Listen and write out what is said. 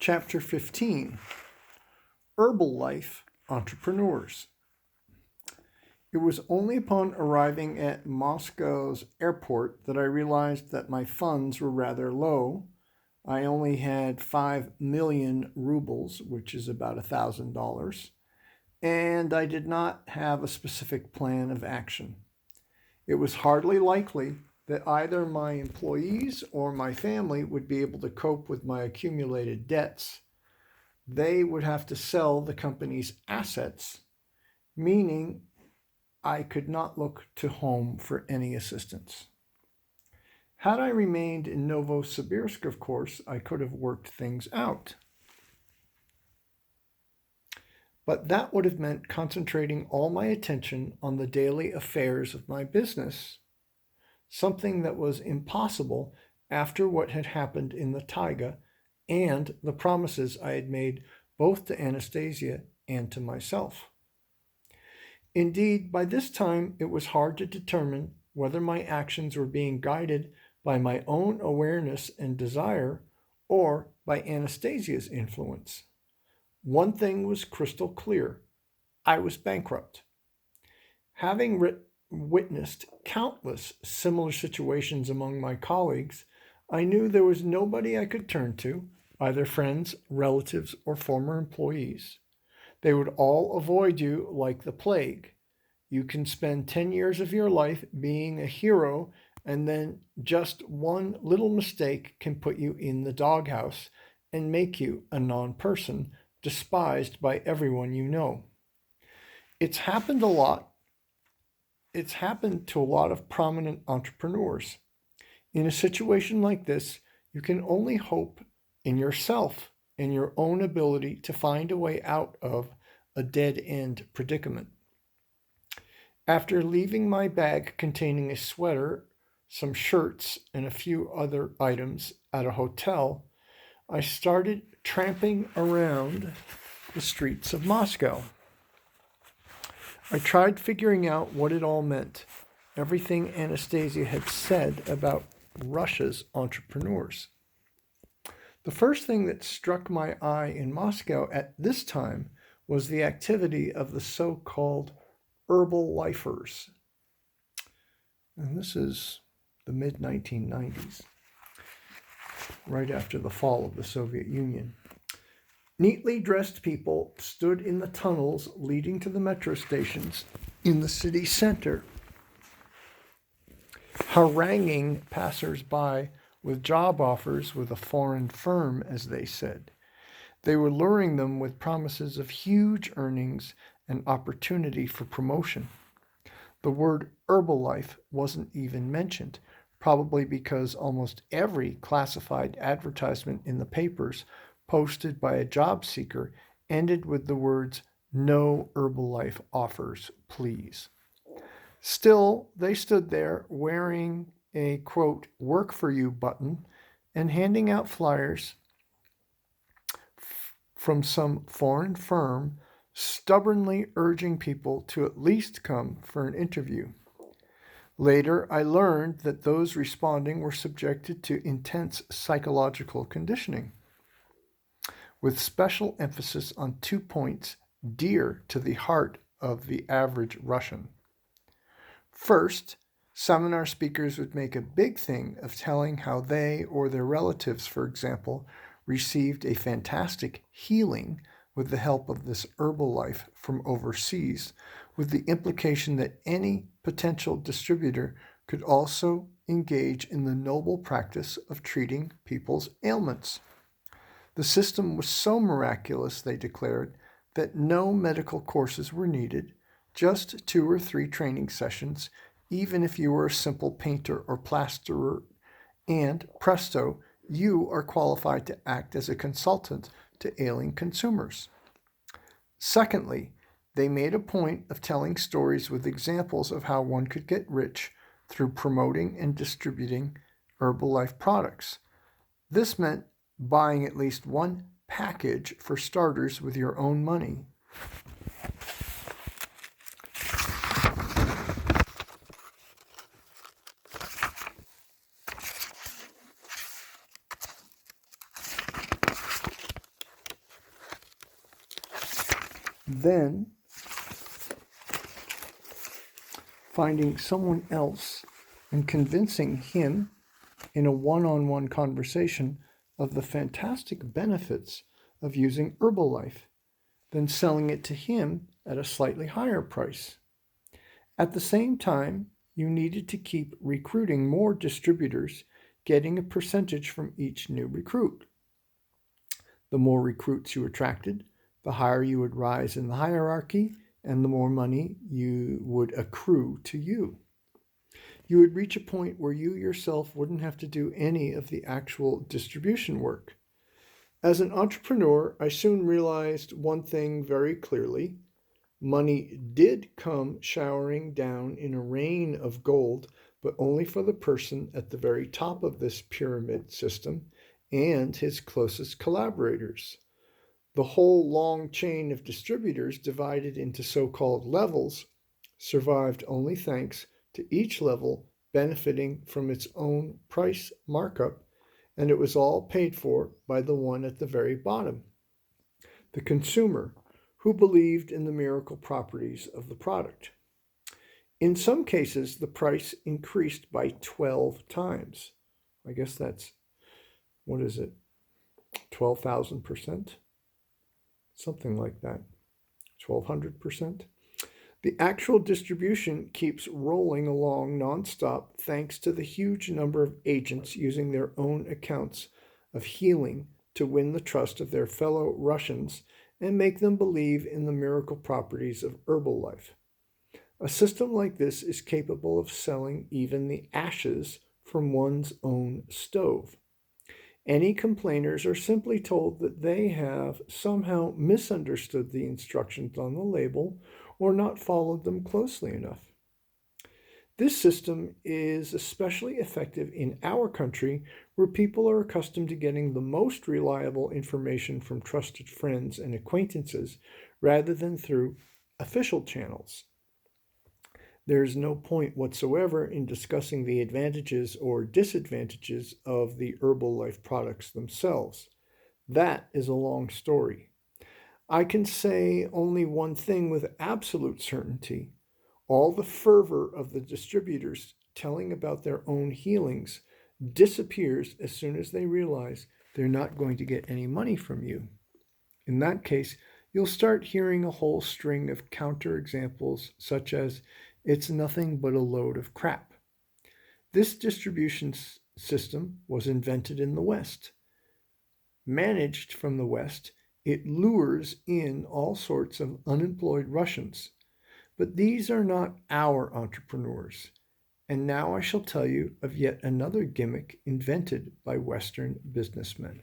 Chapter 15, Herbalife Entrepreneurs. It was only upon arriving at Moscow's airport that I realized that my funds were rather low. I only had 5 million rubles, which is about $1,000, and I did not have a specific plan of action. It was hardly likely that either my employees or my family would be able to cope with my accumulated debts. They would have to sell the company's assets, meaning I could not look to home for any assistance. Had I remained in Novosibirsk, of course, I could have worked things out. But that would have meant concentrating all my attention on the daily affairs of my business, something that was impossible after what had happened in the taiga and the promises I had made both to Anastasia and to myself. Indeed, by this time it was hard to determine whether my actions were being guided by my own awareness and desire or by Anastasia's influence. One thing was crystal clear: I was bankrupt. Having witnessed countless similar situations among my colleagues, I knew there was nobody I could turn to, either friends, relatives, or former employees. They would all avoid you like the plague. You can spend 10 years of your life being a hero, and then just one little mistake can put you in the doghouse and make you a non-person, despised by everyone you know. It's happened to a lot of prominent entrepreneurs. In a situation like this, you can only hope in yourself and your own ability to find a way out of a dead-end predicament. After leaving my bag containing a sweater, some shirts, and a few other items at a hotel, I started tramping around the streets of Moscow. I tried figuring out what it all meant, everything Anastasia had said about Russia's entrepreneurs. The first thing that struck my eye in Moscow at this time was the activity of the so-called Herbalifers. And this is the mid-1990s, right after the fall of the Soviet Union. Neatly dressed people stood in the tunnels leading to the metro stations in the city center, haranguing passers-by with job offers with a foreign firm, as they said. They were luring them with promises of huge earnings and opportunity for promotion. The word Herbalife wasn't even mentioned, probably because almost every classified advertisement in the papers posted by a job seeker ended with the words, "No Herbalife offers, please." Still, they stood there wearing a, quote, "work for you" button and handing out flyers from some foreign firm, stubbornly urging people to at least come for an interview. Later, I learned that those responding were subjected to intense psychological conditioning, with special emphasis on 2 points dear to the heart of the average Russian. First, seminar speakers would make a big thing of telling how they or their relatives, for example, received a fantastic healing with the help of this Herbalife from overseas, with the implication that any potential distributor could also engage in the noble practice of treating people's ailments. The system was so miraculous, they declared, that no medical courses were needed, just 2 or 3 training sessions, even if you were a simple painter or plasterer, and presto, you are qualified to act as a consultant to ailing consumers. Secondly, they made a point of telling stories with examples of how one could get rich through promoting and distributing Herbalife products. This meant buying at least one package for starters with your own money. then finding someone else and convincing him in a one-on-one conversation of the fantastic benefits of using Herbalife, then selling it to him at a slightly higher price. At the same time, you needed to keep recruiting more distributors, getting a percentage from each new recruit. The more recruits you attracted, the higher you would rise in the hierarchy, and the more money you would accrue to you. You would reach a point where you yourself wouldn't have to do any of the actual distribution work. As an entrepreneur, I soon realized one thing very clearly. Money did come showering down in a rain of gold, but only for the person at the very top of this pyramid system and his closest collaborators. The whole long chain of distributors, divided into so-called levels, survived only thanks to each level benefiting from its own price markup, and it was all paid for by the one at the very bottom, the consumer, who believed in the miracle properties of the product. In some cases, the price increased by 12 times. I guess that's, what is it, 12,000%? Something like that. 1,200%? The actual distribution keeps rolling along nonstop thanks to the huge number of agents using their own accounts of healing to win the trust of their fellow Russians and make them believe in the miracle properties of Herbalife. A system like this is capable of selling even the ashes from one's own stove. Any complainers are simply told that they have somehow misunderstood the instructions on the label or not followed them closely enough. This system is especially effective in our country, where people are accustomed to getting the most reliable information from trusted friends and acquaintances rather than through official channels. There is no point whatsoever in discussing the advantages or disadvantages of the Herbalife products themselves. That is a long story. I can say only one thing with absolute certainty. All the fervor of the distributors telling about their own healings disappears as soon as they realize they're not going to get any money from you. In that case, you'll start hearing a whole string of counterexamples such as, "It's nothing but a load of crap." This distribution system was invented in the West. Managed from the West, it lures in all sorts of unemployed Russians. But these are not our entrepreneurs. And now I shall tell you of yet another gimmick invented by Western businessmen.